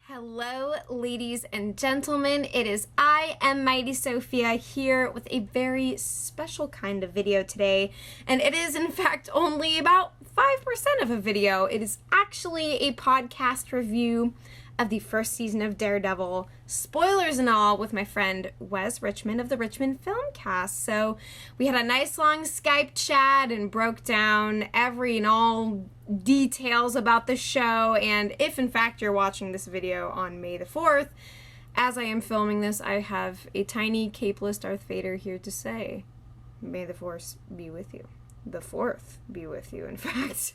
Hello, ladies and gentlemen. I am Mighty Sophia here with a very special kind of video today. And it is, in fact, only about 5% of a video. It is actually a podcast review of the first season of Daredevil, spoilers and all, with my friend Wez Richmond of the Richmond Filmcast. So we had a nice long Skype chat and broke down every and all details about the show. And if in fact you're watching this video on May the 4th, as I am filming this, I have a tiny capeless Darth Vader here to say, may the Force be with you. The 4th be with you, in fact.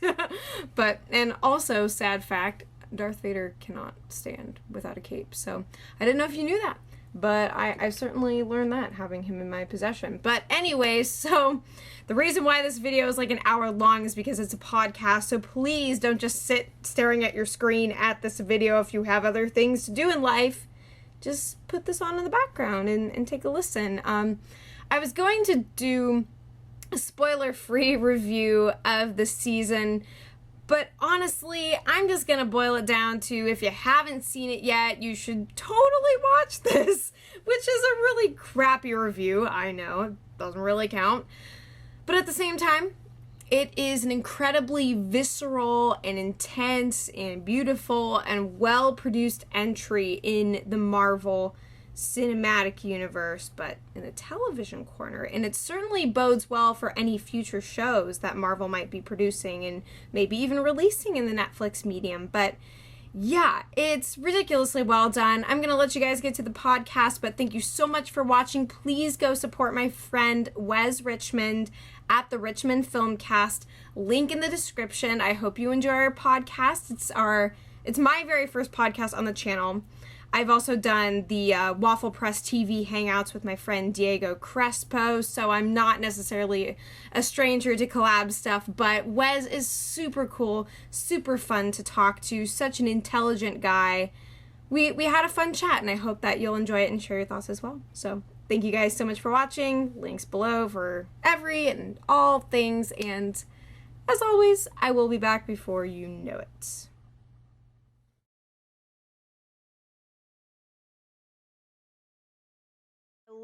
And also, sad fact, Darth Vader cannot stand without a cape. So I didn't know if you knew that, but I certainly learned that having him in my possession. But anyways, so the reason why this video is like an hour long is because it's a podcast. So please don't just sit staring at your screen at this video if you have other things to do in life. Just put this on in the background and take a listen. I was going to do a spoiler-free review of the season, but honestly, I'm just gonna boil it down to, if you haven't seen it yet, you should totally watch this, which is a really crappy review. I know, it doesn't really count. But at the same time, it is an incredibly visceral and intense and beautiful and well-produced entry in the Marvel cinematic universe, but in a television corner, and it certainly bodes well for any future shows that Marvel might be producing and maybe even releasing in the Netflix medium. But yeah, it's ridiculously well done. I'm gonna let you guys get to the podcast, but thank you so much for watching. Please go support my friend Wez Richmond at the Richmond Filmcast. Link in the description. I hope you enjoy our podcast. It's my very first podcast on the channel. I've also done the Waffle Press TV hangouts with my friend Diego Crespo, so I'm not necessarily a stranger to collab stuff, but Wez is super cool, super fun to talk to, such an intelligent guy. We had a fun chat, and I hope that you'll enjoy it and share your thoughts as well. So thank you guys so much for watching. Links below for every and all things, and as always, I will be back before you know it.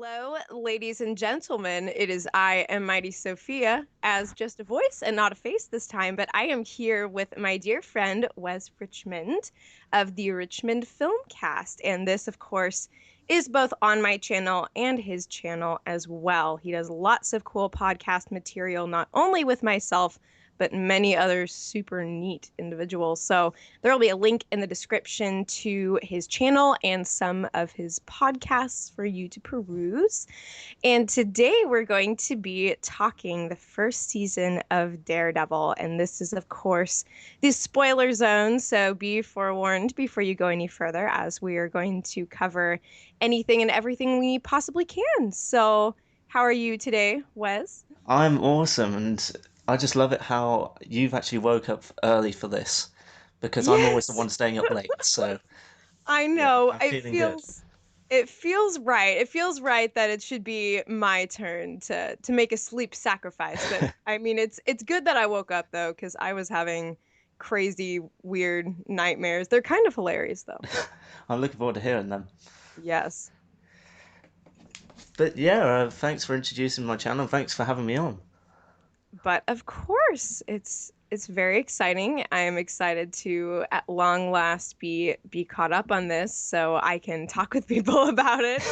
Hello, ladies and gentlemen. It is I am Mighty Sophia, as just a voice and not a face this time, but I am here with my dear friend Wez Richmond of the Richmond Filmcast, and this, of course, is both on my channel and his channel as well. He does lots of cool podcast material, not only with myself, but many other super neat individuals. So there will be a link in the description to his channel and some of his podcasts for you to peruse. And today we're going to be talking the first season of Daredevil. And this is, of course, the spoiler zone. So be forewarned before you go any further, as we are going to cover anything and everything we possibly can. So how are you today, Wez? I'm awesome, and I just love it how you've actually woke up early for this, because I'm always the Yes. one staying up late. So I yeah, know. I'm feeling good. It feels right. It feels right that it should be my turn to make a sleep sacrifice. But I mean, it's good that I woke up though, because I was having crazy, weird nightmares. They're kind of hilarious though. I'm looking forward to hearing them. Yes. But yeah, thanks for introducing my channel. Thanks for having me on. But of course, it's very exciting. I am excited to at long last be caught up on this so I can talk with people about it.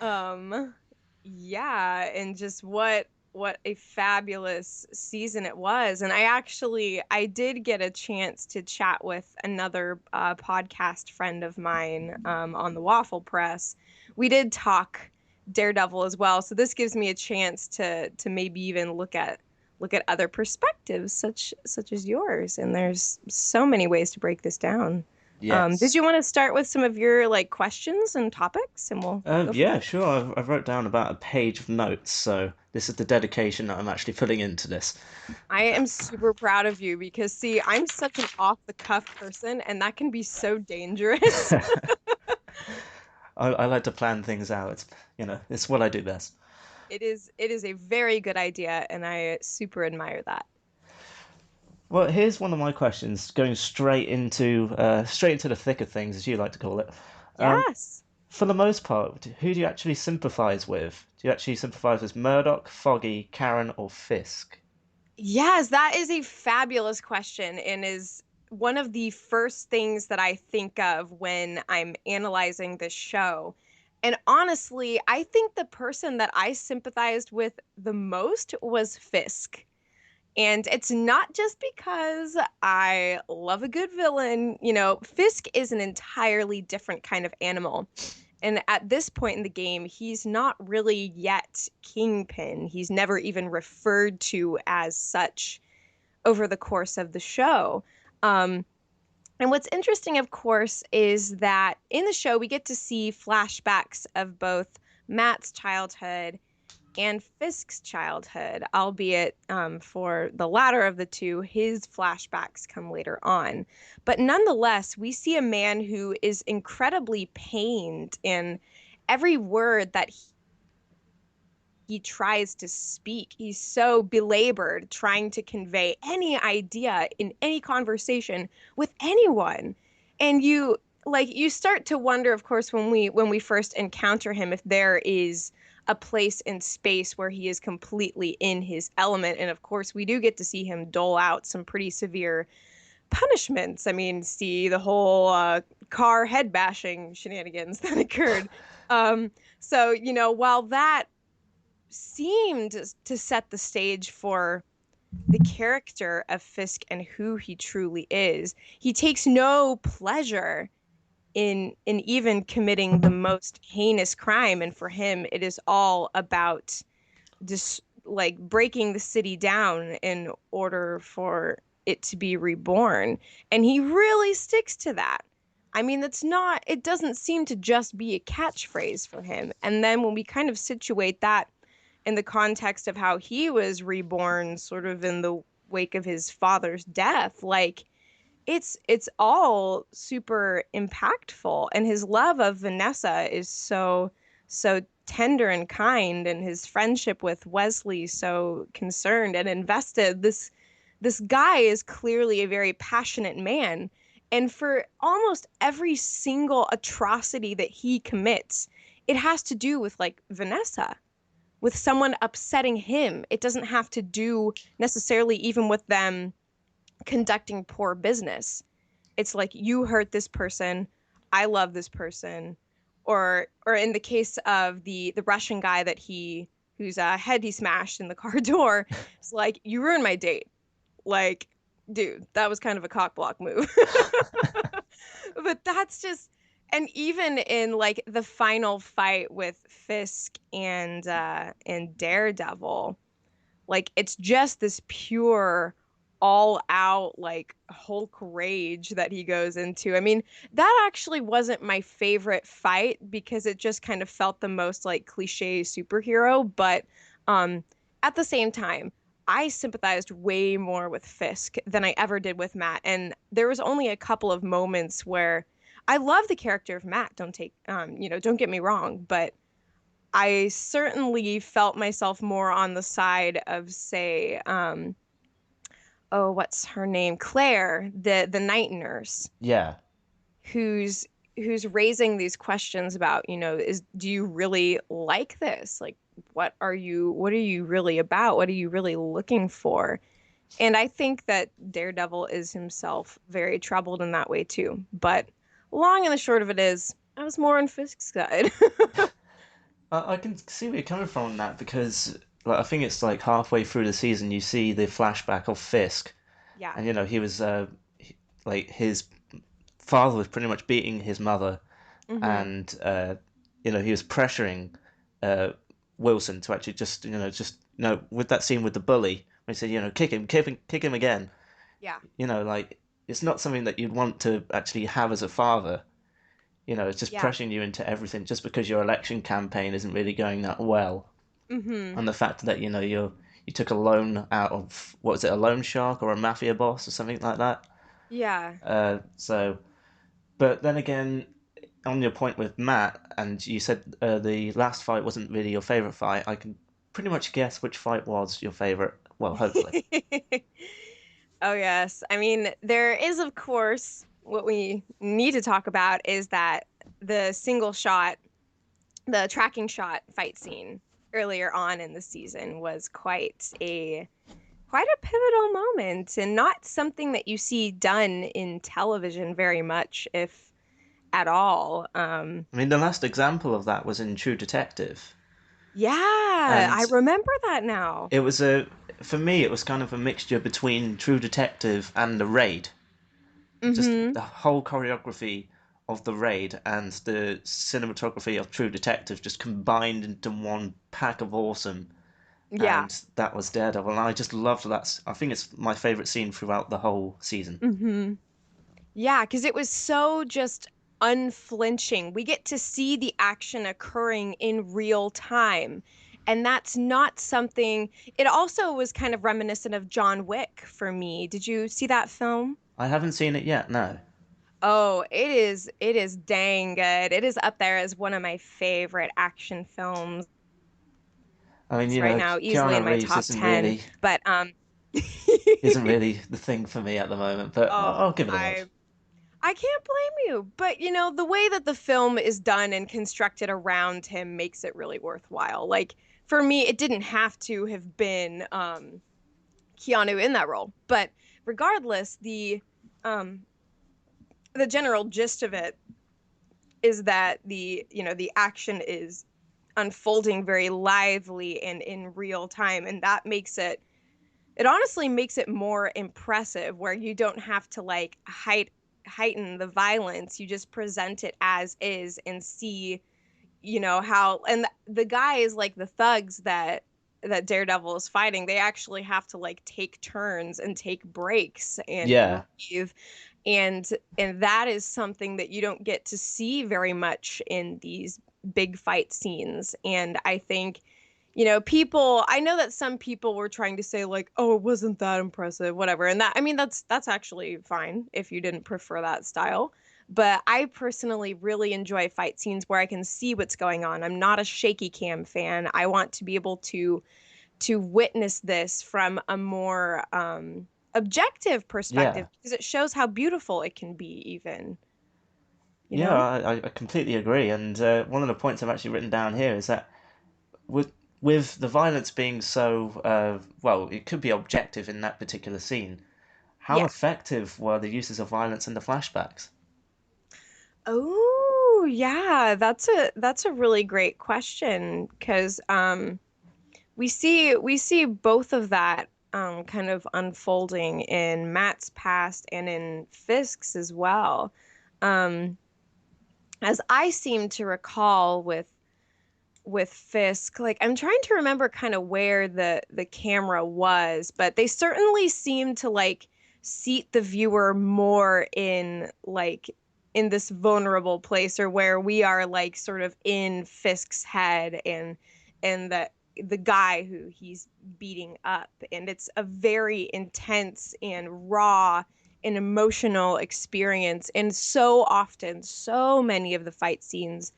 Um, yeah, and just what a fabulous season it was. And I did get a chance to chat with another podcast friend of mine on the Waffle Press. We did talk Daredevil as well, so this gives me a chance to maybe even look at other perspectives such as yours. And there's so many ways to break this down. Did Yes. you want to start with some of your like questions and topics, and we'll go from Yeah, there? sure. I've wrote down about a page of notes, so this is the dedication that I'm actually putting into this. I am super proud of you because, see, I'm such an off the cuff person, and that can be so dangerous. I like to plan things out. It's what I do best. It is a very good idea, and I super admire that. Well, here's one of my questions, going straight into the thick of things, as you like to call it. Um, Yes. for the most part, who do you actually sympathise with? Do you actually sympathise with Murdoch, Foggy, Karen, or Fisk? Yes, that is a fabulous question and is one of the first things that I think of when I'm analyzing this show. And honestly, I think the person that I sympathized with the most was Fisk. And it's not just because I love a good villain. Fisk is an entirely different kind of animal. And at this point in the game, he's not really yet Kingpin. He's never even referred to as such over the course of the show. Um, and what's interesting, of course, is that in the show, we get to see flashbacks of both Matt's childhood and Fisk's childhood, albeit for the latter of the two, his flashbacks come later on. But nonetheless, we see a man who is incredibly pained, and every word that he tries to speak, he's so belabored trying to convey any idea in any conversation with anyone. And you start to wonder, of course, when we first encounter him, if there is a place in space where he is completely in his element. And of course, we do get to see him dole out some pretty severe punishments. I mean, see the whole car head bashing shenanigans that occurred. Um, so, while that seemed to set the stage for the character of Fisk and who he truly is, he takes no pleasure in even committing the most heinous crime. And for him, it is all about just like breaking the city down in order for it to be reborn. And he really sticks to that. I mean, it doesn't seem to just be a catchphrase for him. And then when we kind of situate that in the context of how he was reborn, sort of in the wake of his father's death, like it's all super impactful. And his love of Vanessa is so tender and kind, and his friendship with Wesley so concerned and invested. This guy is clearly a very passionate man, and for almost every single atrocity that he commits, it has to do with like Vanessa, with someone upsetting him. It doesn't have to do necessarily even with them conducting poor business. It's like, you hurt this person, I love this person. Or in the case of the Russian guy that he whose head he smashed in the car door, it's like, you ruined my date. Like, dude, that was kind of a cock block move. But that's just, and even in like the final fight with Fisk and Daredevil, like it's just this pure all out like Hulk rage that he goes into. I mean, that actually wasn't my favorite fight because it just kind of felt the most like cliche superhero, but um at the same time, I sympathized way more with Fisk than I ever did with Matt. And there was only a couple of moments where I love the character of Matt, don't get me wrong, but I certainly felt myself more on the side of, say, oh, what's her name? Claire, the night nurse, Yeah. who's who's raising these questions about, do you really like this? Like, what are you really about? What are you really looking for? And I think that Daredevil is himself very troubled in that way too. But long and the short of it is, I was more on Fisk's side. I can see where you're coming from on that because like I think it's like halfway through the season you see the flashback of Fisk, Yeah. and he was like his father was pretty much beating his mother, Mm-hmm. and he was pressuring uh, Wilson to actually just with that scene with the bully when he said kick him again. Yeah. Like it's not something that you'd want to actually have as a father. It's just Yeah. pressuring you into everything just because your election campaign isn't really going that well, Mm-hmm. and the fact that you took a loan out of what was it, a loan shark or a mafia boss or something like that. Yeah. So, but then again, on your point with Matt, and you said the last fight wasn't really your favorite fight. I can pretty much guess which fight was your favorite. Well, hopefully. Oh, yes. I mean, there is, of course, what we need to talk about is that the single shot, the tracking shot fight scene earlier on in the season was quite a pivotal moment and not something that you see done in television very much, if at all. I mean, the last example of that was in True Detective, Yeah, I and remember that now. it was for me, it was kind of a mixture between True Detective and The Raid. Just Mm-hmm. the whole choreography of The Raid and the cinematography of True Detective just combined into one pack of awesome. Yeah. And that was Daredevil, and I just loved that. I think it's my favorite scene throughout the whole season. Mm-hmm. Yeah, because it was so just unflinching. We get to see the action occurring in real time. And that's not something, it also was kind of reminiscent of John Wick for me. Did you see that film? I haven't seen it yet, no. Oh, it is dang good. It is up there as one of my favorite action films I mean, right now, easily in Keanu my Reeves top isn't 10. really But isn't really the thing for me at the moment, but oh, I'll give it a watch. I can't blame you. But the way that the film is done and constructed around him makes it really worthwhile. Like for me, it didn't have to have been Keanu in that role. But regardless, the general gist of it is that the action is unfolding very lively and in real time, and that makes it honestly makes it more impressive, where you don't have to like heighten the violence. You just present it as is and see how, and the guys, like the thugs that Daredevil is fighting, they actually have to like take turns and take breaks and Yeah, breathe, and that is something that you don't get to see very much in these big fight scenes. And I think people, I know that some people were trying to say like, oh, it wasn't that impressive, whatever. And that, I mean, that's actually fine if you didn't prefer that style. But I personally really enjoy fight scenes where I can see what's going on. I'm not a shaky cam fan. I want to be able to witness this from a more objective yeah, perspective, because it shows how beautiful it can be, even, you yeah. know? I completely agree. And one of the points I've actually written down here is that with the violence being so well, it could be objective in that particular scene. How Yeah. effective were the uses of violence in the flashbacks? Oh, yeah, that's a really great question, because we see both of that kind of unfolding in Matt's past and in Fisk's as well. Um, as I seem to recall with Fisk, like I'm trying to remember kind of where the camera was, but they certainly seem to like seat the viewer more in like in this vulnerable place, or where we are like sort of in Fisk's head, and the guy who he's beating up, and it's a very intense and raw and emotional experience. And so often, so many of the fight scenes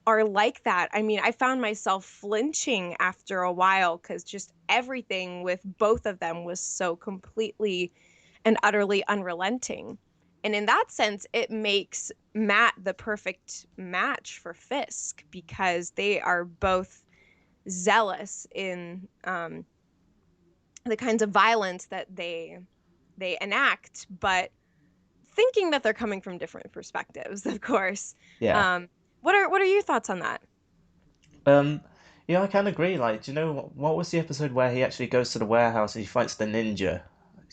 are like that. I mean, I found myself flinching after a while, because just everything with both of them was so completely and utterly unrelenting. And in that sense, it makes Matt the perfect match for Fisk, because they are both zealous in the kinds of violence that they enact, but thinking that they're coming from different perspectives, of course. Yeah. Um, what are your thoughts on that? Um, yeah, I can agree. Like, do you know what was the episode where he actually goes to the warehouse and he fights the ninja?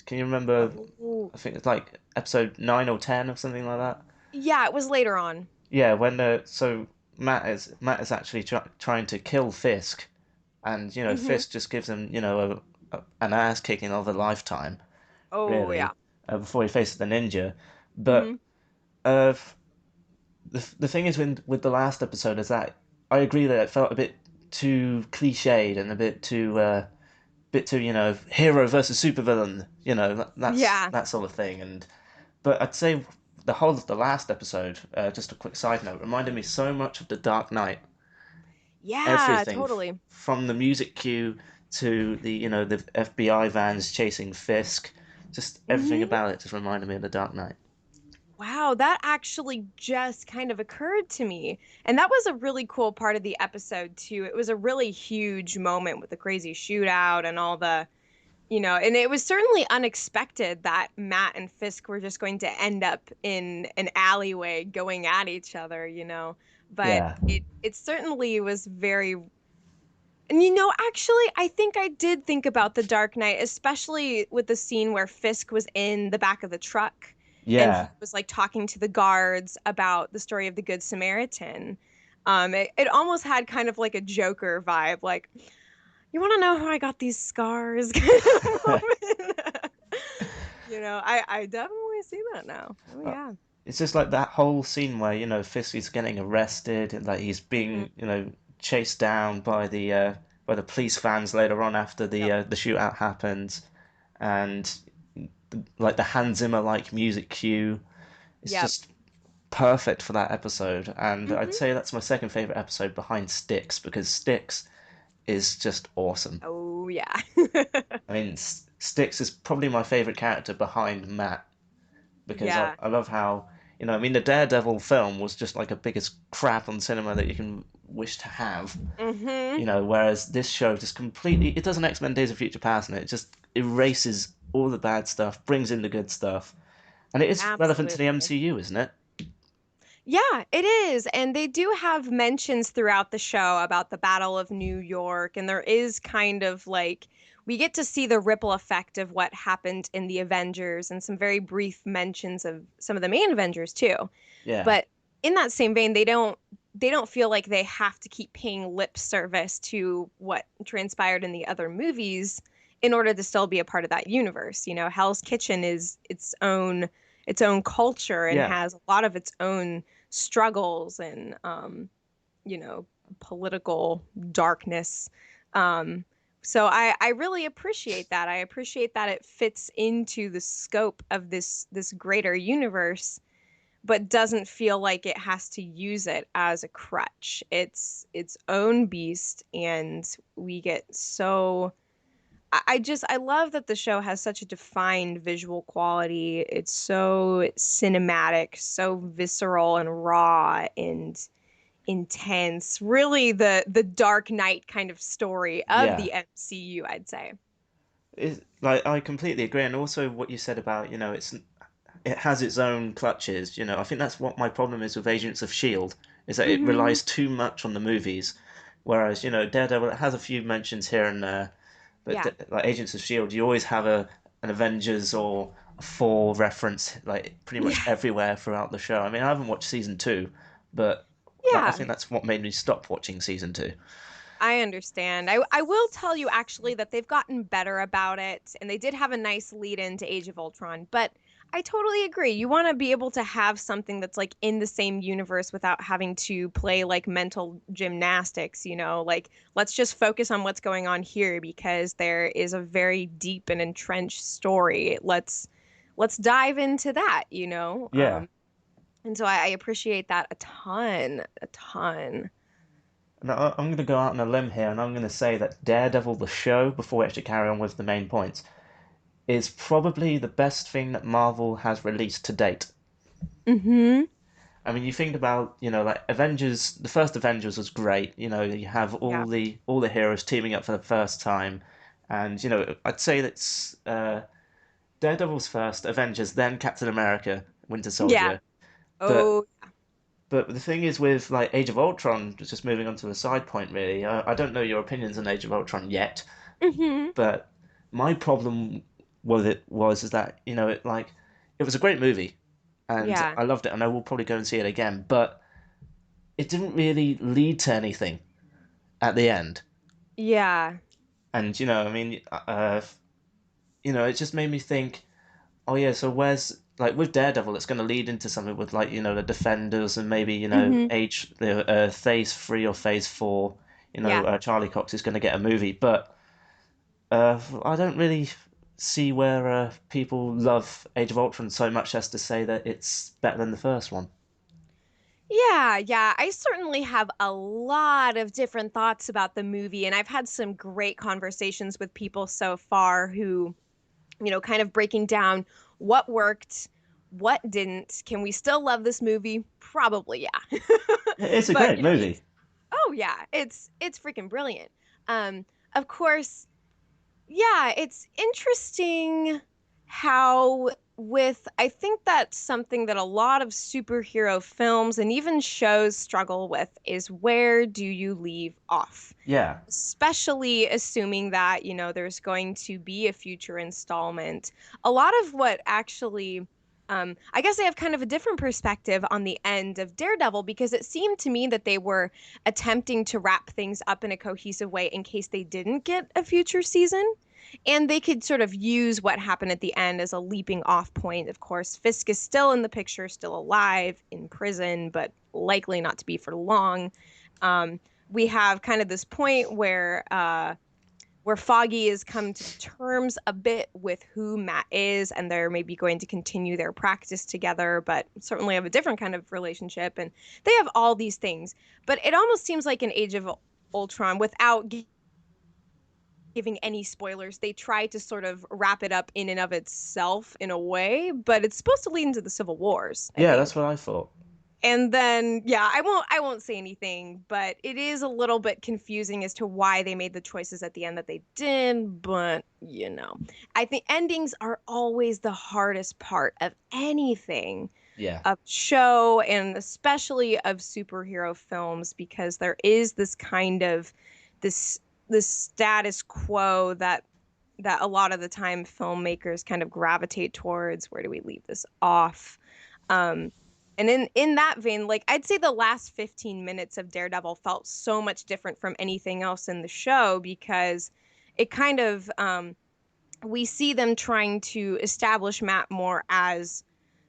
Can you remember? Oh, I think it's like episode 9 or 10 or something like that. yeah, it was later on. Yeah, when so Matt is actually trying to kill Fisk, and Hmm. Fisk just gives him an ass kicking of a lifetime, Oh, yeah. really, before he faces the ninja. But Hmm. uh, the thing is with the last episode is that I agree that it felt a bit too cliched and a bit too hero versus supervillain, that's Yeah. that sort of thing. And but I'd say the whole of the last episode, just a quick side note, reminded me so much of the Dark Knight. Yeah, Everything totally. from the music cue to the the FBI vans chasing Fisk Just everything Hmm. about it just reminded me of The Dark Knight. Wow, that actually just kind of occurred to me. And that was a really cool part of the episode too. It was a really huge moment with the crazy shootout and all the, and it was certainly unexpected that Matt and Fisk were just going to end up in an alleyway going at each other. But Yeah. it certainly was very. And actually, I think I did think about The Dark Knight, especially with the scene where Fisk was in the back of the truck and he Yeah. was like talking to the guards about the story of the Good Samaritan. It almost had kind of like a Joker vibe, like, you want to know how I got these scars kind of moment. I definitely see that now. Oh, Uh, yeah. It's just like that whole scene where, Fisk is getting arrested and like he's Mhm. being, chased down by the police vans later on after Yep. the shootout happens, and like the Hans Zimmer like music cue. It's Yep. just perfect for that episode, and I'd Hmm. say that's my second favorite episode behind Sticks, because Sticks is just awesome. Oh, yeah. I mean, Sticks is probably my favorite character behind Matt, because Yeah. I love how, I mean, the Daredevil film was just like a biggest crap on cinema that you can wish to have, Hmm. whereas this show just completely, it does an X-Men Days of Future Past, and it just erases all the bad stuff, brings in the good stuff, and it is relevant to the Absolutely. MCU, isn't it? Yeah, it is. And they do have mentions throughout the show about the Battle of New York. And there is kind of like, we get to see the ripple effect of what happened in the Avengers and some very brief mentions of some of the main Avengers too. Yeah, But in that same vein, they don't feel like they have to keep paying lip service to what transpired in the other movies in order to still be a part of that universe. Hell's Kitchen is its own culture and yeah. has a lot of its own struggles and you know, political darkness. Um, so I really appreciate that. I appreciate that it fits into the scope of this greater universe, but doesn't feel like it has to use it as a crutch. It's its own beast, and we get so. I love that the show has such a defined visual quality. It's so cinematic, so visceral and raw and intense. Really the Dark Knight kind of story of Yeah, the MCU, I'd say. like I completely agree, and also what you said about it has its own clutches. I think that's what my problem is with Agents of Shield, is that it Hmm. relies too much on the movies, whereas Daredevil, it has a few mentions here and there, but Yeah. like Agents of Shield, you always have an Avengers or a Thor reference like pretty much Yeah. everywhere throughout the show. I mean, I haven't watched season two, but I Yeah. think that's what made me stop watching season two. I understand. I will tell you actually that they've gotten better about it, and they did have a nice lead into Age of Ultron, but I totally agree. You want to be able to have something that's like in the same universe without having to play like mental gymnastics. Like, let's just focus on what's going on here because there is a very deep and entrenched story. Let's dive into that. Yeah. And so I appreciate that a ton, a ton. Now, I'm going to go out on a limb here, and I'm going to say that Daredevil, the show, before we actually carry on with the main points, is probably the best thing that Marvel has released to date. Mm-hmm. I mean, you think about, like Avengers, the first Avengers was great. You have Yeah. all the heroes teaming up for the first time, and I'd say that's Daredevil's first, Avengers, then Captain America, Winter Yeah. Soldier. But Oh. but the thing is with like Age of Ultron, just moving on to the side point, really. I don't know your opinions on Age of Ultron yet, Hmm. but my problem with it was is that it was a great movie, and Yeah. I loved it, and I will probably go and see it again. But it didn't really lead to anything at the end, Yeah. and I mean, it just made me think, oh yeah, so where's like with Daredevil, it's going to lead into something with like the Defenders and maybe Hmm. Phase 3 or Phase 4. Yeah. Charlie Cox is going to get a movie, but I don't really see where people love Age of Ultron so much as to say that it's better than the first one. Yeah, yeah. I certainly have a lot of different thoughts about the movie, and I've had some great conversations with people so far who kind of breaking down what worked, what didn't. Can we still love this movie? Probably, yeah. It's a But, great movie. oh yeah, it's freaking brilliant. Of course, yeah, it's interesting how I think that's something that a lot of superhero films and even shows struggle with is where do you leave off? Yeah. Especially assuming that, there's going to be a future installment. A lot of what actually, I guess I have kind of a different perspective on the end of Daredevil because it seemed to me that they were attempting to wrap things up in a cohesive way in case they didn't get a future season. And they could sort of use what happened at the end as a leaping off point. Of course, Fisk is still in the picture, still alive in prison, but likely not to be for long. We have kind of this point where Foggy has come to terms a bit with who Matt is, and they're maybe going to continue their practice together, but certainly have a different kind of relationship. And they have all these things, but it almost seems like an Age of Ultron without giving any spoilers. They try to sort of wrap it up in and of itself in a way, but it's supposed to lead into the Civil Wars, I Yeah, that's think. what I thought. And then, yeah, I won't say anything, but it is a little bit confusing as to why they made the choices at the end that they did, but I think endings are always the hardest part of anything, Yeah. of show and especially of superhero films, because there is this kind of this this status quo that a lot of the time filmmakers kind of gravitate towards. Where do we leave this off? Um, and in that vein, like I'd say the last 15 minutes of Daredevil felt so much different from anything else in the show because it kind of we see them trying to establish Matt more as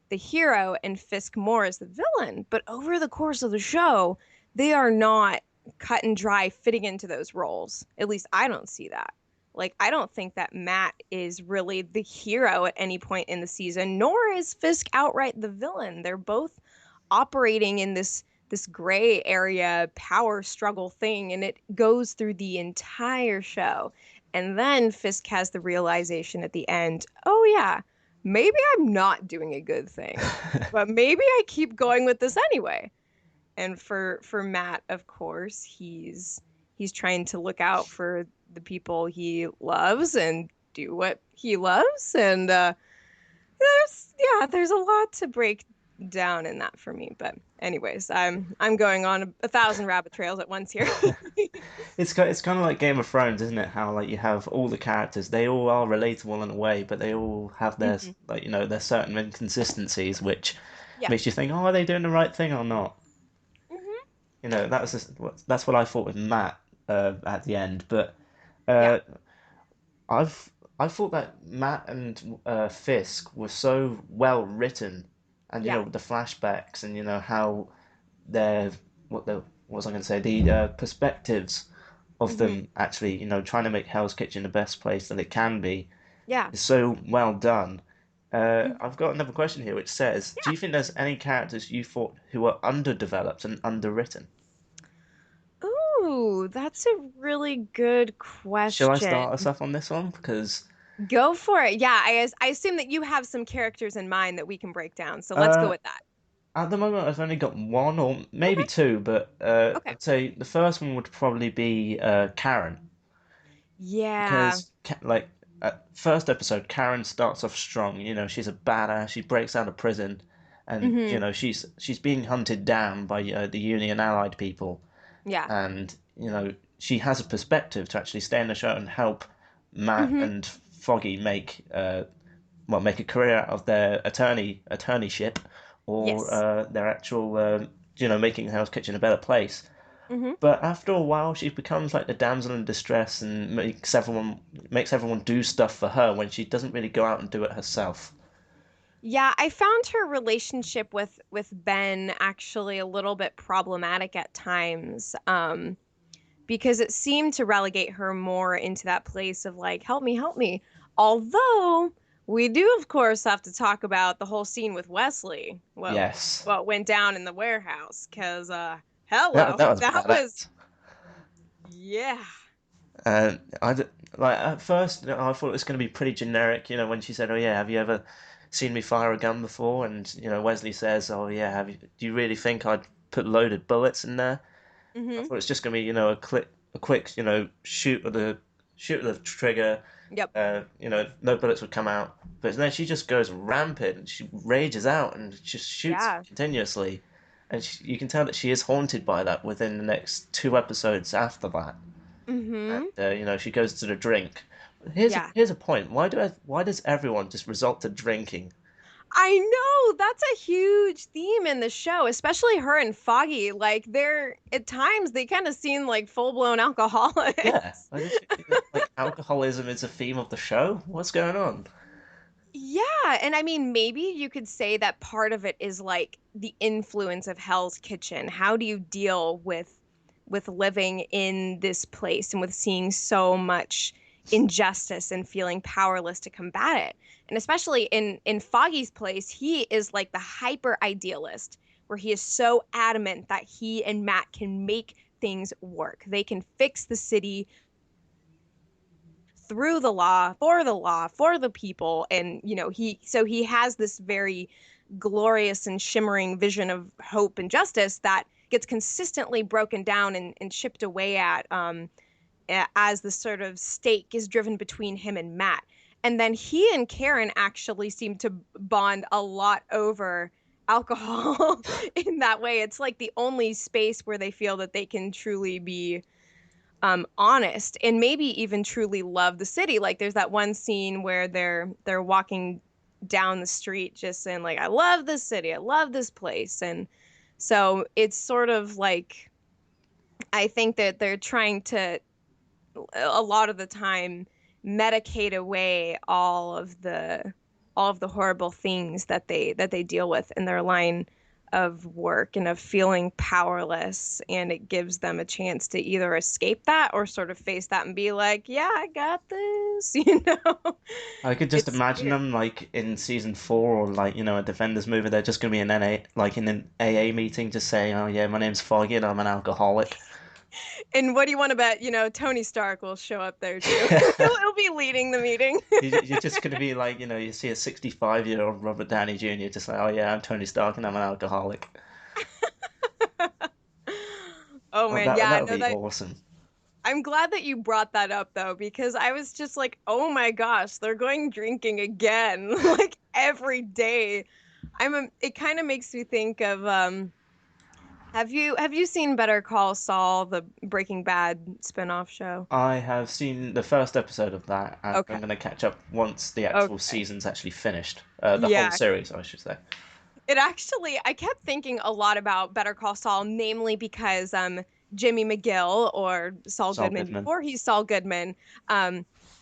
the hero and Fisk more as the villain. But over the course of the show, they are not cut and dry fitting into those roles. At least I don't see that. Like, I don't think that Matt is really the hero at any point in the season, nor is Fisk outright the villain. They're both operating in this gray area power struggle thing, and it goes through the entire show. And then Fisk has the realization at the end, oh yeah, maybe I'm not doing a good thing, but maybe I keep going with this anyway. And for Matt, of course, he's trying to look out for the people he loves and do what he loves. And there's a lot to break down in that for me. But anyways, I'm going on a thousand rabbit trails at once here. It's kind of like Game of Thrones, isn't it? How like you have all the characters, they all are relatable in a way, but they all have their Mhm. like their certain inconsistencies, which Yeah. makes you think, oh, are they doing the right thing or not? Hmm. That's what I thought with Matt at the end. But Yeah. uh, I've I thought that Matt and Fisk were so well written, and Yeah. the flashbacks and how their what was I going to say the perspectives of Hmm. them actually trying to make Hell's Kitchen the best place that it can be Yeah. is so well done. Mhm. I've got another question here which says, do Yeah. you think there's any characters you thought who were underdeveloped and underwritten? Ooh, that's a really good Shall I start us question. off on this one? Because Go for it. Yeah, I assume that you have some characters in mind that we can break down. So let's go uh, with that. at the moment I've only got one or maybe Okay. two, but Okay. I'd say the first one would probably be Karen. Yeah. Because like first episode, Karen starts off strong. She's a badass. She breaks out of prison, and Hmm. she's being hunted down by the Union Allied people, Yeah. and she has a perspective to actually stay in the show and help Matt Hmm. and Foggy make a career out of their attorneyship or Yes. their actual making Hell's Kitchen a better place. Hmm. But after a while, she becomes like the damsel in distress and makes everyone do stuff for her when she doesn't really go out and do it herself. Yeah, I found her relationship with Ben actually a little bit problematic at times. Because it seemed to relegate her more into that place of like, help me, help me. Although we do, of course, have to talk about the whole scene with Wesley. Yes, What went down in the warehouse? Because that hello, that was that was badass. yeah. And Like at first, I thought it was going to be pretty generic. When she said, "Oh yeah, have you ever seen me fire a gun before?" And Wesley says, "Oh yeah, do you really think I'd put loaded bullets in there?" I Mm-hmm. thought it's just going to be a quick shoot of the trigger. Yep. No bullets would come out. But then she just goes rampant and she rages out and just shoots Yeah. continuously. And you can tell that she is haunted by that within the next two episodes after that. Mm-hmm. And she goes to the drink. Yeah. Here's a point. Why does everyone just resort to drinking? I know that's a huge theme in the show, especially her and Foggy. Like they're at times they kind of seem like full-blown Yeah, alcoholics. I just think that, like alcoholism is a theme of the show. What's going on? Yeah, and I mean maybe you could say that part of it is like the influence of Hell's Kitchen. How do you deal with living in this place and with seeing so much injustice and feeling powerless to combat it? And especially in Foggy's place, he is like the hyper idealist where he is so adamant that he and Matt can make things work. They can fix the city through the law, for the people. And, he has this very glorious and shimmering vision of hope and justice that gets consistently broken down and chipped away at as the sort of stake is driven between him and Matt. And then he and Karen actually seem to bond a lot over alcohol in that way. It's like the only space where they feel that they can truly be honest and maybe even truly love the city. Like there's that one scene where they're walking down the street just saying like, I love this city, I love this place. And so it's sort of like I think that they're trying to a lot of the time medicate away all of the horrible things that they deal with in their line of work and of feeling powerless, and it gives them a chance to either escape that or sort of face that and be like, yeah, I got this. I could just It's imagine weird. them like in season four or like a Defenders movie. They're just gonna be in an AA meeting, just saying, "Oh yeah, my name's Foggy and I'm an alcoholic." And what do you want to bet? Tony Stark will show up there too. He'll be leading the meeting. You're just gonna be like, you see a 65-year-old Robert Downey Jr. just like, "Oh yeah, I'm Tony Stark and I'm an alcoholic." Oh Well, man, that yeah, would no, be that awesome. I'm glad that you brought that up though, because I was just like, oh my gosh, they're going drinking again, like every day. It kind of makes me think of have you seen Better Call Saul, the Breaking Bad spinoff show? I have seen the first episode of that, and I'm Okay. gonna catch up once the actual Okay. season's actually finished. The whole Yeah. series, I should say. I kept thinking a lot about Better Call Saul, namely because Jimmy McGill, or Saul Saul Goodman Goodman. before he's Saul Goodman,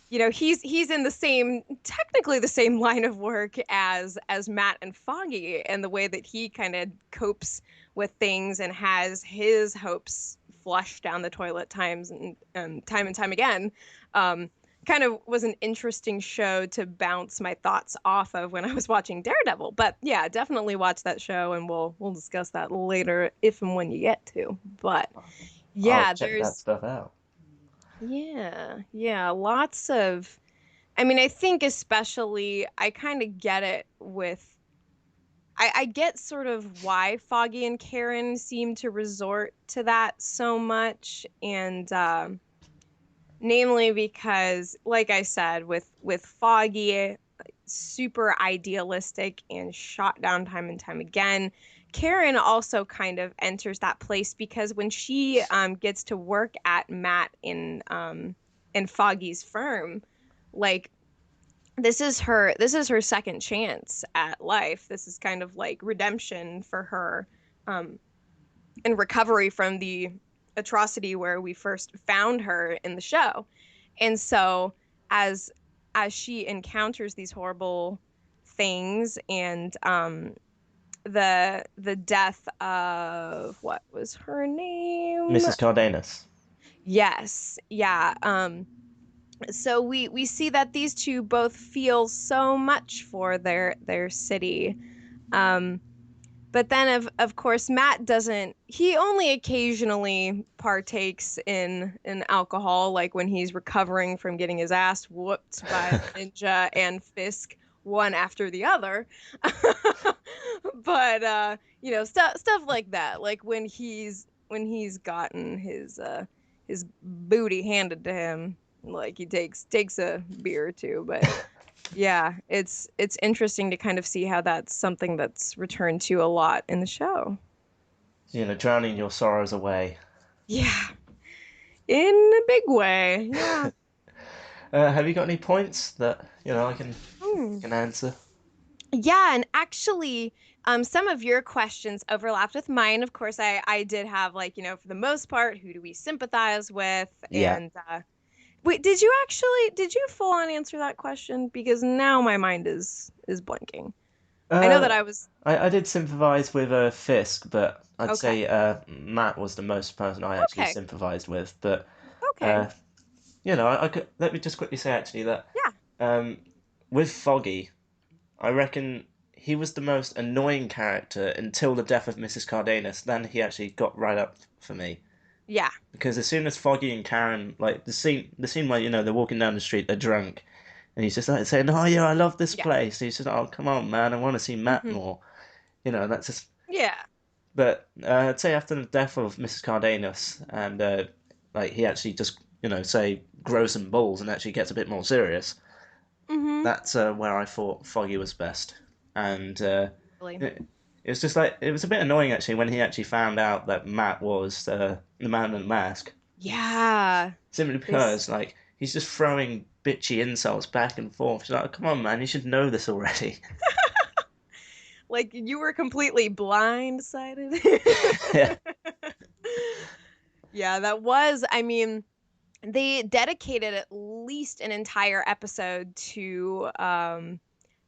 he's in technically the same line of work as Matt and Foggy, and the way that he kind of copes with things and has his hopes flushed down the toilet time and time again. Um, Kind of was an interesting show to bounce my thoughts off of when I was watching Daredevil. But yeah, definitely watch that show, and we'll discuss that later if and when you get to. But I'll yeah, check that stuff out. yeah, lots of. I mean, I think especially I kind of get it with. I get sort of why Foggy and Karen seem to resort to that so much, and namely because, like I said, with Foggy, super idealistic and shot down time and time again. Karen also kind of enters that place because when she gets to work at Matt in Foggy's firm, like this is her second chance at life. This is kind of like redemption for her, um, and recovery from the atrocity where we first found her in the show. And so as as she encounters these horrible things and the death of what was her name? Mrs. Cardenas. Yes, yeah. So we see that these two both feel so much for their city. Um But then of course Matt doesn't, he only occasionally partakes in alcohol, like when he's recovering from getting his ass whooped by Ninja and Fisk one after the other. But stuff like that. Like when he's gotten his booty handed to him, like he takes a beer or two, but yeah, it's interesting to kind of see how that's something that's returned to a lot in the show. Drowning your sorrows away. Yeah, in a big way. Yeah. Have you got any points that I can Hmm. can answer? Yeah, and actually, some of your questions overlapped with mine. Of course, I did have, like, for the most part, who do we sympathize with? Yeah. And wait, did you full on answer that question? Because now my mind is blanking. I know that Uh, I was I did sympathise with Fisk, but I'd okay. say Matt was the most person I actually Okay. sympathised with. But Okay. I could let me just quickly say actually that Yeah. um, with Foggy, I reckon he was the most annoying character until the death of Mrs. Cardenas. Then he actually got right up for me. Yeah. Because as soon as Foggy and Karen, like the scene where they're walking down the street, they're drunk, and he's just like saying, "Oh yeah, I love this Yeah. place." He's just, "Oh come on, man, I want to see Matt Hmm. more." That's just. Yeah. But I'd say after the death of Mrs. Cardenas, and like he actually just say grows some balls and actually gets a bit more serious. Hmm. That's where I thought Foggy was best, and Really. it was just like it was a bit annoying actually when he actually found out that Matt was the man in the mask. Yeah. Simply This because, like, he's just throwing bitchy insults back and forth. She's like, come on, man, you should know this already. like you were completely blindsided. Yeah. Yeah, that was, I mean, they dedicated at least an entire episode to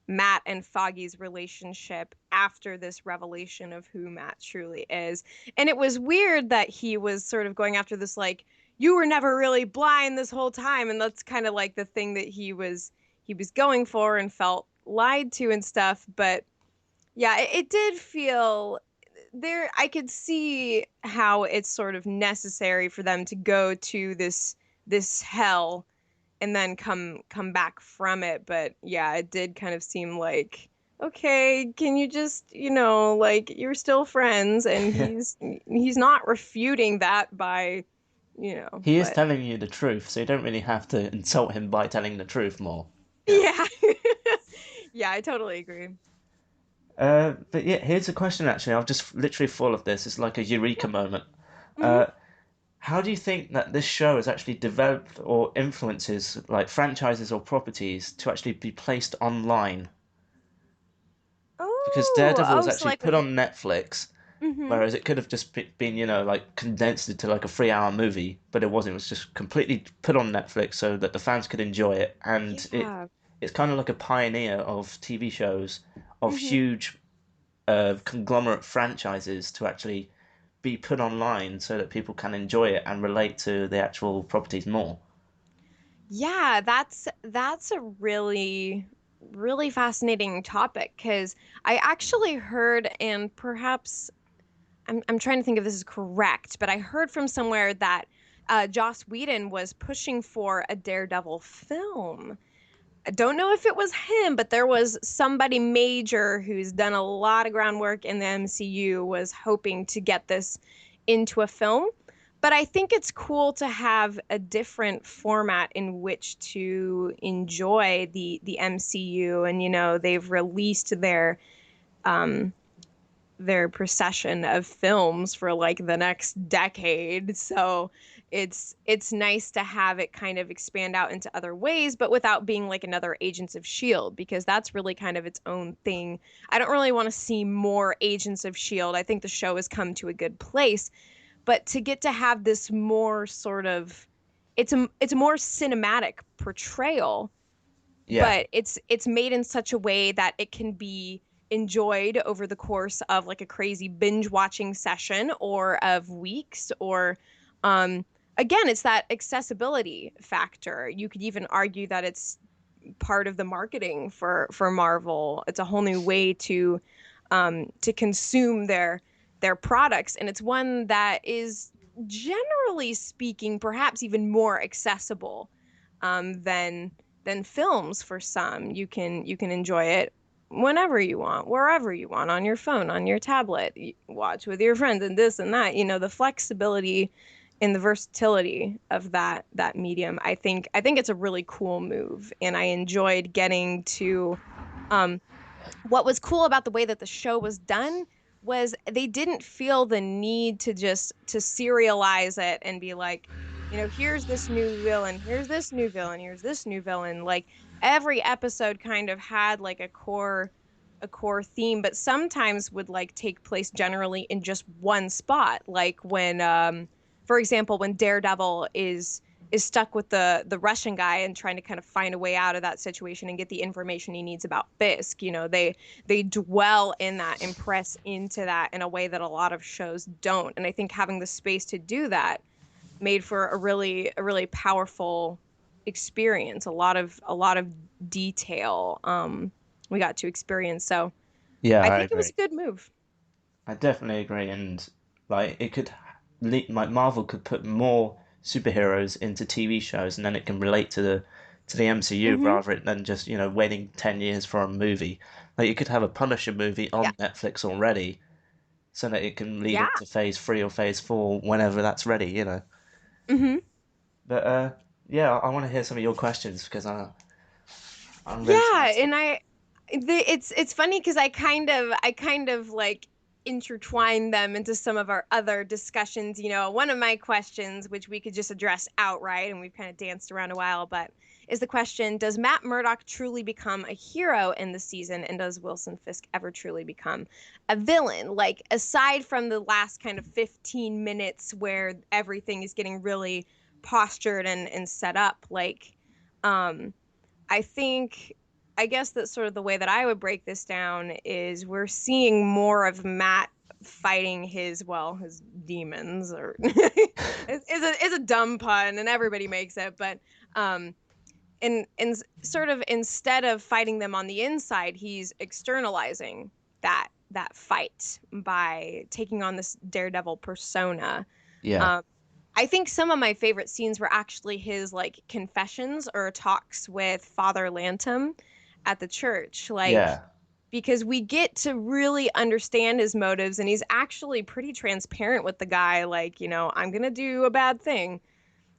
Matt and Foggy's relationship after this revelation of who Matt truly is. And it was weird that he was sort of going after this, like, you were never really blind this whole time, and that's kind of like the thing that he was going for and felt lied to and stuff. But yeah, it did feel there. I could see how it's sort of necessary for them to go to this hell and then come back from it. But yeah, it did kind of seem like, okay, can you just, like, you're still friends, and he's not refuting that by, He is but telling you the truth, so you don't really have to insult him by telling the truth more. Yeah. yeah. Yeah, I totally agree. But yeah, here's a question actually. I've just literally full of this. It's like a eureka moment. Hmm. Uh, how do you think that this show has actually developed or influences like franchises or properties to actually be placed online? Because Daredevil was So actually like put with on Netflix, hmm whereas it could have just been, like condensed into like a 3 hour movie, but it wasn't. It was just completely put on Netflix so that the fans could enjoy it, and yeah. it's kind of like a pioneer of TV shows of Hmm. huge conglomerate franchises to actually be put online so that people can enjoy it and relate to the actual properties more. Yeah, that's a really fascinating topic, because I actually heard, and perhaps I'm trying to think if this is correct, but I heard from somewhere that Joss Whedon was pushing for a Daredevil film. I don't know if it was him, but there was somebody major who's done a lot of groundwork in the MCU was hoping to get this into a film. But I think it's cool to have a different format in which to enjoy the MCU. And they've released um their procession of films for like the next decade. So it's nice to have it kind of expand out into other ways, but without being like another Agents of Shield, because that's really kind of its own thing. I don't really want to see more Agents of Shield. I think the show has come to a good place, but to get to have this more sort of, it's a more cinematic portrayal, Yeah, but it's made in such a way that it can be enjoyed over the course of like a crazy binge watching session or of weeks, or um again, it's that accessibility factor. You could even argue that it's part of the marketing for Marvel. It's a whole new way to to consume their products. And it's one that is, generally speaking, perhaps even more accessible than films for some. You can enjoy it whenever you want, wherever you want, on your phone, on your tablet, watch with your friends and this and that. The flexibility and the versatility of that medium. I think it's a really cool move, and I enjoyed getting to what was cool about the way that the show was done was they didn't feel the need to just to serialize it and be like, here's this new villain, here's this new villain, here's this new villain. Like every episode kind of had like a core theme, but sometimes would like take place generally in just one spot. Like when for example, when Daredevil is stuck with the Russian guy and trying to kind of find a way out of that situation and get the information he needs about Fisk. They dwell in that and press into that in a way that a lot of shows don't. And I think having the space to do that made for a really powerful experience. A lot of detail we got to experience. So Yeah, I I think it was agree. a good move. I definitely agree, and like it could, like Marvel could put more superheroes into TV shows, and then it can relate to the MCU Hmm. rather than just waiting 10 years for a movie. Like you could have a Punisher movie Yeah. on Netflix already, so that it can lead Yeah. into Phase 3 or Phase 4 whenever that's ready. Hmm. But yeah, I want to hear some of your questions because I'm ready to Yeah, answer them. and it's funny because I kind of like intertwine them into some of our other discussions. One of my questions, which we could just address outright, and we've kind of danced around a while, but is the question: does Matt Murdock truly become a hero in the season, and does Wilson Fisk ever truly become a villain? Like aside from the last kind of 15 minutes where everything is getting really postured and set up, like. Um, I think, I guess that sort of the way that I would break this down is we're seeing more of Matt fighting his demons, or is a dumb pun, and everybody makes it, but and sort of instead of fighting them on the inside, he's externalizing that fight by taking on this Daredevil persona. Yeah, Um, I think some of my favorite scenes were actually his like confessions or talks with Father Lantom at the church. Like, yeah, because we get to really understand his motives, and he's actually pretty transparent with the guy. Like, I'm going to do a bad thing.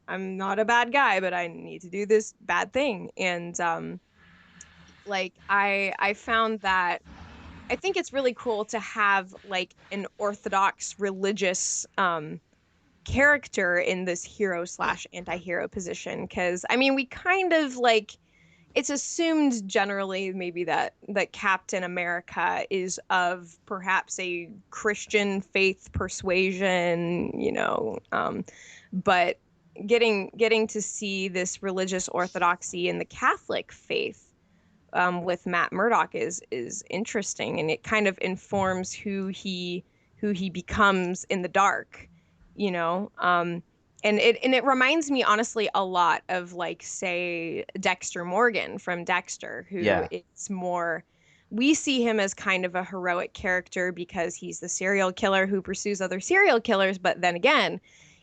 I'm not a bad guy, but I need to do this bad thing. And like I found that I think it's really cool to have like an orthodox religious character in this hero slash anti-hero position, because I mean we kind of like, it's assumed generally maybe that Captain America is of perhaps a Christian faith persuasion, but getting to see this religious orthodoxy in the Catholic faith with Matt Murdock is interesting, and it kind of informs who he becomes in the dark, you know. And it reminds me honestly a lot of like say Dexter Morgan from Dexter, who yeah, is more, we see him as kind of a heroic character because he's the serial killer who pursues other serial killers, but then again,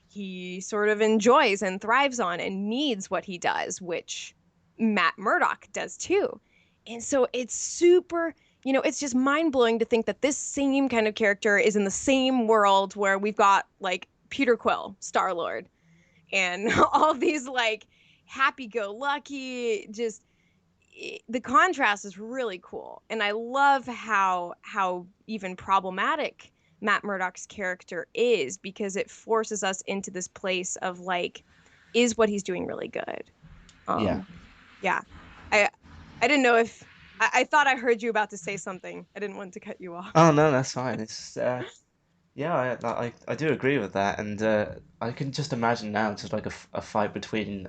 he sort of enjoys and thrives on and needs what he does, which Matt Murdock does too. And so it's super, it's just mind blowing to think that this same kind of character is in the same world where we've got like Peter Quill, Star Lord, and all these like happy go lucky, just the contrast is really cool. And I love how even problematic Matt Murdock's character is, because it forces us into this place of like, is what he's doing really good? yeah. Um, yeah. I I didn't know if I thought I heard you about to say something. I didn't want to cut you off. Oh no, that's fine. It's yeah, I do agree with that, and I can just imagine now just like a fight between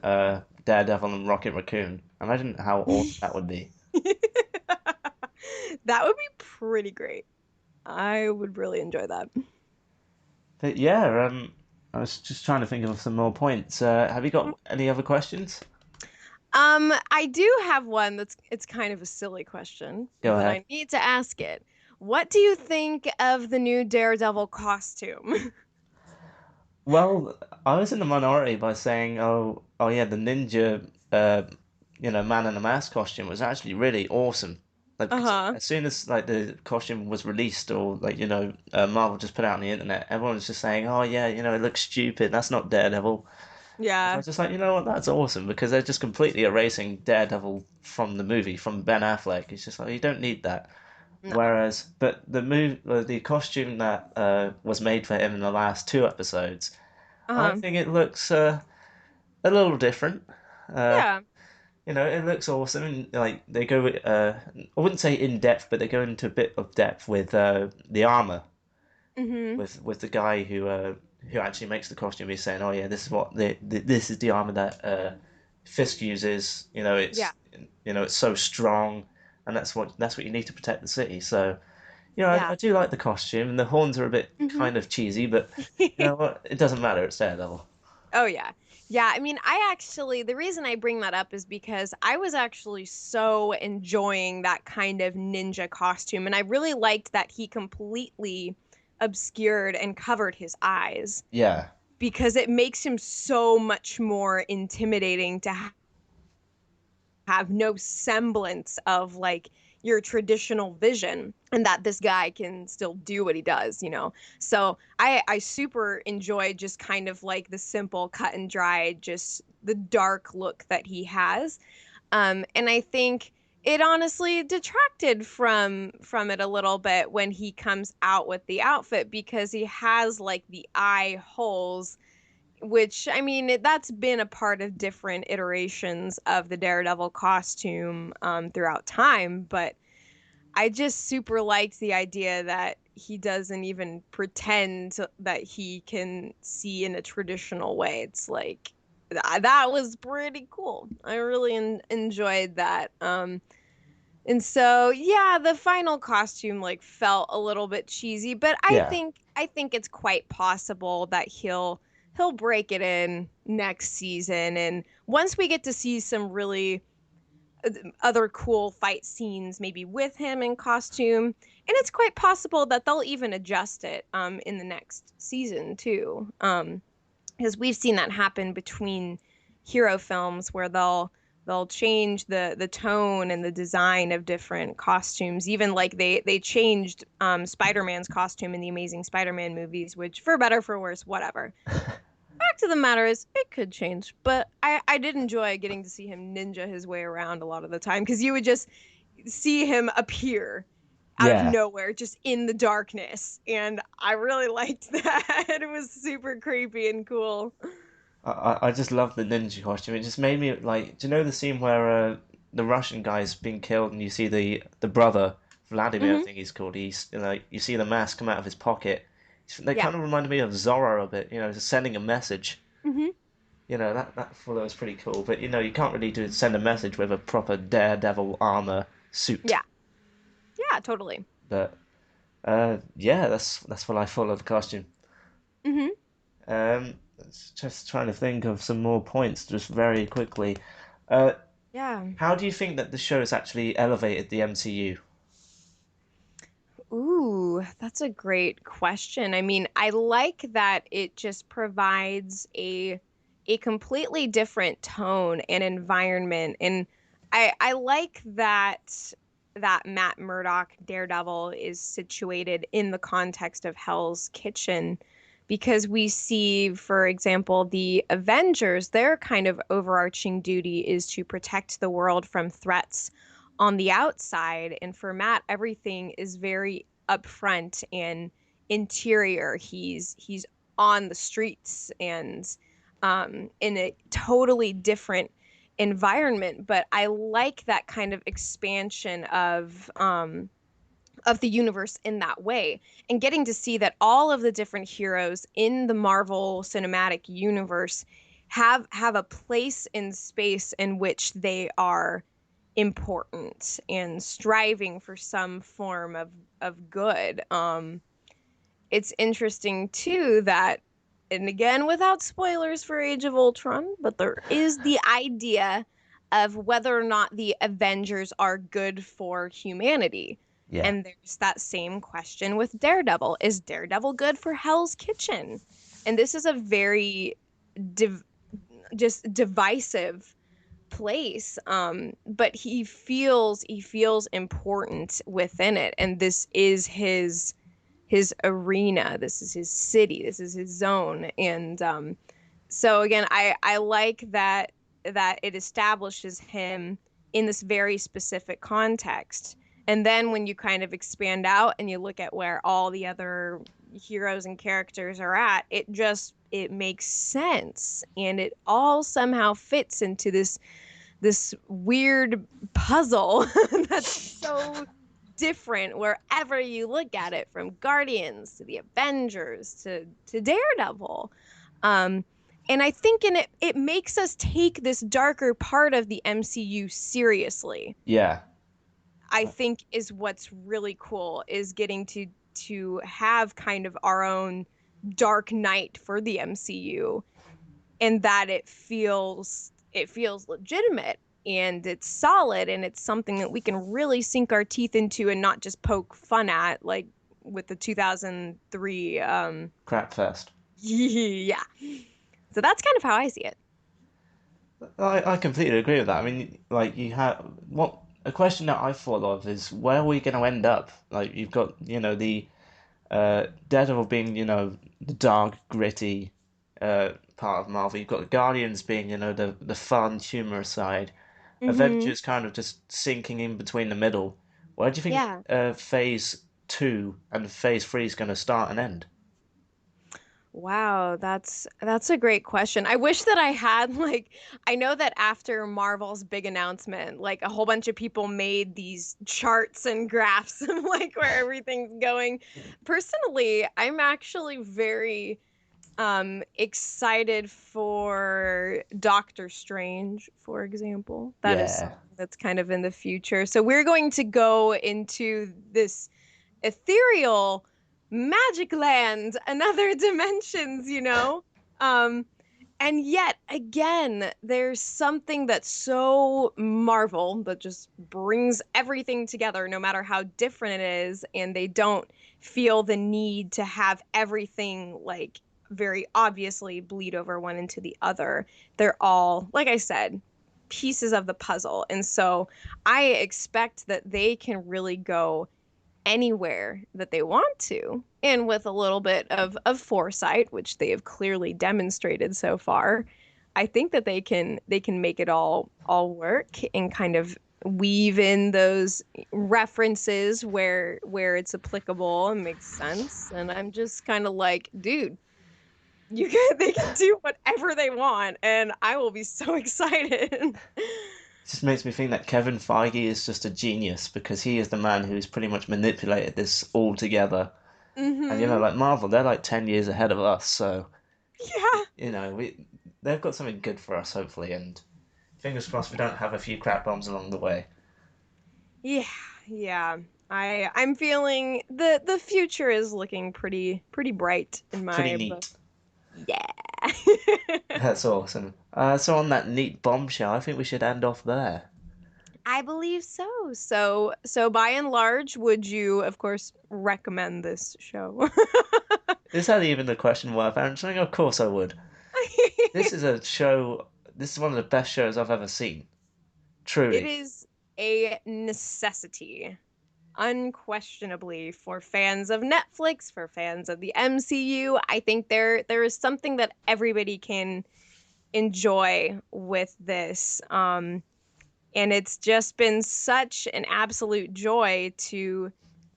Daredevil and Rocket Raccoon. Imagine how awesome that would be. That would be pretty great. I would really enjoy that. But yeah, I was just trying to think of some more points. Have you got any other questions? I do have one it's kind of a silly question, Go but ahead. I need to ask it. What do you think of the new Daredevil costume? Well, I was in the minority by saying, oh yeah, the ninja, man in a mask costume was actually really awesome. Like, because Uh-huh. as soon as like the costume was released, or like Marvel just put it out on the internet, everyone was just saying, oh yeah, it looks stupid. That's not Daredevil. So I Yeah. was just like, you know what, that's awesome because they're just completely erasing Daredevil from the movie, from Ben Affleck. It's just like you don't need that. No. But the costume that was made for him in the last two episodes, I Uh-huh. think it looks a little different. Uh, Yeah. it looks awesome, and like they go, I wouldn't say in depth, but they go into a bit of depth with the armor, Mm-hmm. with the guy who actually makes the costume. He's saying, "Oh yeah, this is what this is the armor that Fisk uses. Yeah. It's so strong, and that's what you need to protect the city." So, I Yeah. do like the costume, and the horns are a bit Mm-hmm. kind of cheesy, but you know what? It doesn't matter. It's Daredevil. Oh yeah. Yeah, I mean, the reason I bring that up is because I was actually so enjoying that kind of ninja costume, and I really liked that he completely obscured and covered his eyes Yeah, because it makes him so much more intimidating to have no semblance of like your traditional vision, and that this guy can still do what he does. So I super enjoy just kind of like the simple cut and dry, just the dark look that he has. And I think it honestly detracted from it a little bit when he comes out with the outfit, because he has like the eye holes, which I mean, that's been a part of different iterations of the Daredevil costume throughout time. But I just super liked the idea that he doesn't even pretend that he can see in a traditional way. It's like that was pretty cool. I really enjoyed that. And so, yeah, the final costume like felt a little bit cheesy, but yeah, I think it's quite possible that he'll break it in next season. And once we get to see some really other cool fight scenes, maybe with him in costume, and it's quite possible that they'll even adjust it in the next season too. Because we've seen that happen between hero films where they'll change the tone and the design of different costumes. Even like they changed Spider-Man's costume in the Amazing Spider-Man movies, which for better for worse, whatever. Fact of the matter is, it could change, but I did enjoy getting to see him ninja his way around a lot of the time, because you would just see him appear out of yeah. nowhere, just in the darkness, and I really liked that. It was super creepy and cool. I just love the ninja costume. It just made me like, do you know the scene where the Russian guy's being killed and you see the brother Vladimir, I Hmm. think he's called. You see the mask come out of his pocket. They Yeah. kind of reminded me of Zorro a bit. Just sending a message. Hmm. That I thought that was pretty cool. But you can't really send a message with a proper Daredevil armor suit. Yeah. Yeah, totally. But yeah, that's what I thought of the costume. Hmm. Just trying to think of some more points, just very quickly. Uh, Yeah. How do you think that the show has actually elevated the MCU? Ooh, that's a great question. I mean, I like that it just provides a completely different tone and environment. And I like that Matt Murdock Daredevil is situated in the context of Hell's Kitchen, because we see, for example, the Avengers, their kind of overarching duty is to protect the world from threats on the outside. And for Matt, everything is very upfront and interior. He's on the streets and in a totally different environment. But I like that kind of expansion of the universe in that way, and getting to see that all of the different heroes in the Marvel Cinematic Universe have a place in space in which they are important and striving for some form of good. It's interesting too that, and again without spoilers for Age of Ultron, but there is the idea of whether or not the Avengers are good for humanity. Yeah. And there's that same question with Daredevil. Is Daredevil good for Hell's Kitchen? And this is a very just divisive place, but he feels important within it, and this is his arena, this is his city, this is his zone. And so again, I like that it establishes him in this very specific context. And then when you kind of expand out and you look at where all the other heroes and characters are at, it makes sense, and it all somehow fits into this weird puzzle that's so different wherever you look at it, from Guardians to the Avengers to Daredevil. And I think in it makes us take this darker part of the MCU seriously. Yeah. I think is what's really cool, is getting to have kind of our own Dark Knight for the MCU, and that it feels legitimate, and it's solid, and it's something that we can really sink our teeth into and not just poke fun at, like with the 2003 Crap fest. yeah. So that's kind of how I see it. I completely agree with that. I mean, like you have what a question that I thought of is where are we going to end up? Like you've got the Daredevil being the dark gritty part of Marvel. You've got the Guardians being the fun humorous side. Mm-hmm. Avengers kind of just sinking in between the middle. Where do you think Yeah. Phase 2 and Phase 3 is going to start and end? Wow, that's a great question. I wish that I had like, I know that after Marvel's big announcement, like a whole bunch of people made these charts and graphs of like where everything's going. Personally, I'm actually very excited for Doctor Strange, for example. That is Yeah. something that's kind of in the future. So we're going to go into this ethereal magic land and other dimensions, um and yet again, there's something that's so Marvel that just brings everything together no matter how different it is, and they don't feel the need to have everything like very obviously bleed over one into the other. They're all, like I said, pieces of the puzzle. And so I expect that they can really go anywhere that they want to, and with a little bit of foresight, which they have clearly demonstrated so far. I think that they can make it all work and kind of weave in those references where it's applicable and makes sense. And I'm just kind of like, dude, they can do whatever they want, and I will be so excited. It just makes me think that Kevin Feige is just a genius because he is the man who's pretty much manipulated this all together. And Mm-hmm. like Marvel, they're like 10 years ahead of us, so Yeah. they've got something good for us hopefully, and fingers crossed we don't have a few crap bombs along the way. Yeah, yeah. I'm feeling the future is looking pretty bright in Pretty my book. neat. Yeah. That's awesome. So on that neat bombshell, I think we should end off there. I believe so. So by and large, would you, of course, recommend this show? Is that even the question worth answering? Of course I would. This is a show. This is one of the best shows I've ever seen. It Truly. is a necessity, unquestionably, for fans of Netflix, for fans of the MCU. I think there is something that everybody can enjoy with this. And it's just been such an absolute joy to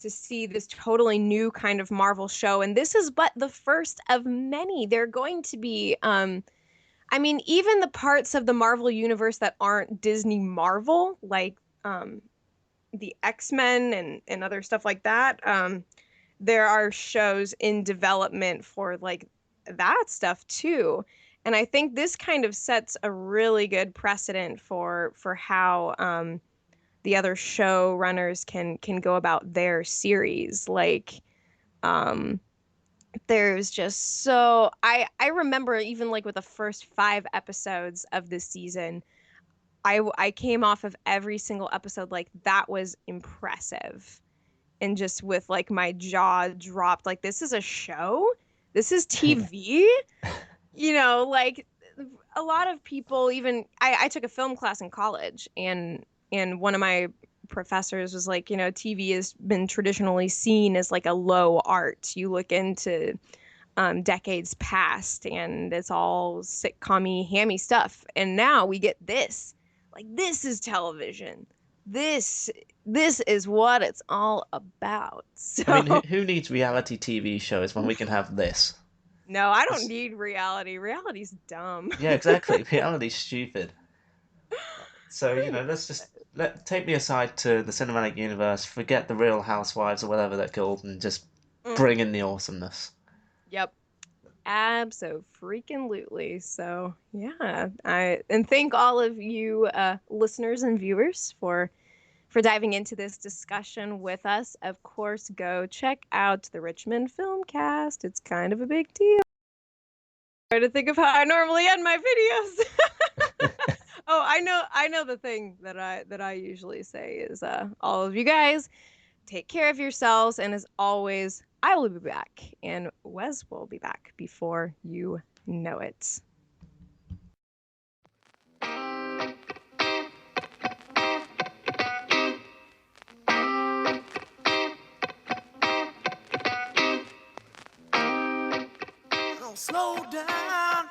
see this totally new kind of Marvel show. And this is but the first of many. They're going to be I mean, even the parts of the Marvel universe that aren't Disney Marvel, like the X-Men and other stuff like that, there are shows in development for like that stuff too. And I think this kind of sets a really good precedent for how the other showrunners can go about their series. Like um, there's just so I remember even like with the first 5 episodes of this season, I came off of every single episode like that was impressive. and just with like my jaw dropped, like, this is a show? This is TV? You know, like a lot of people, even I took a film class in college, and one of my professors was like, you know, TV has been traditionally seen as like a low art. You look into decades past and it's all sitcom-y, hammy stuff. And now we get this. Like, this is television. This is what it's all about. I mean, So who needs reality TV shows when we can have this? no, I don't It's- need reality. Reality's dumb. yeah, exactly. Reality's stupid. So, you know, let's just take me aside to the cinematic universe, forget the Real Housewives or whatever they're called, and just bring in the awesomeness. Yep. Abso-freaking-lutely. So yeah, I and thank all of you listeners and viewers for diving into this discussion with us. Of course, go check out the Richmond Filmcast. It's kind of a big deal. Try to think of how I normally end my videos. Oh, I know the thing that I usually say is all of you guys take care of yourselves, and as always, I will be back and Wez will be back before you know it. Slow down.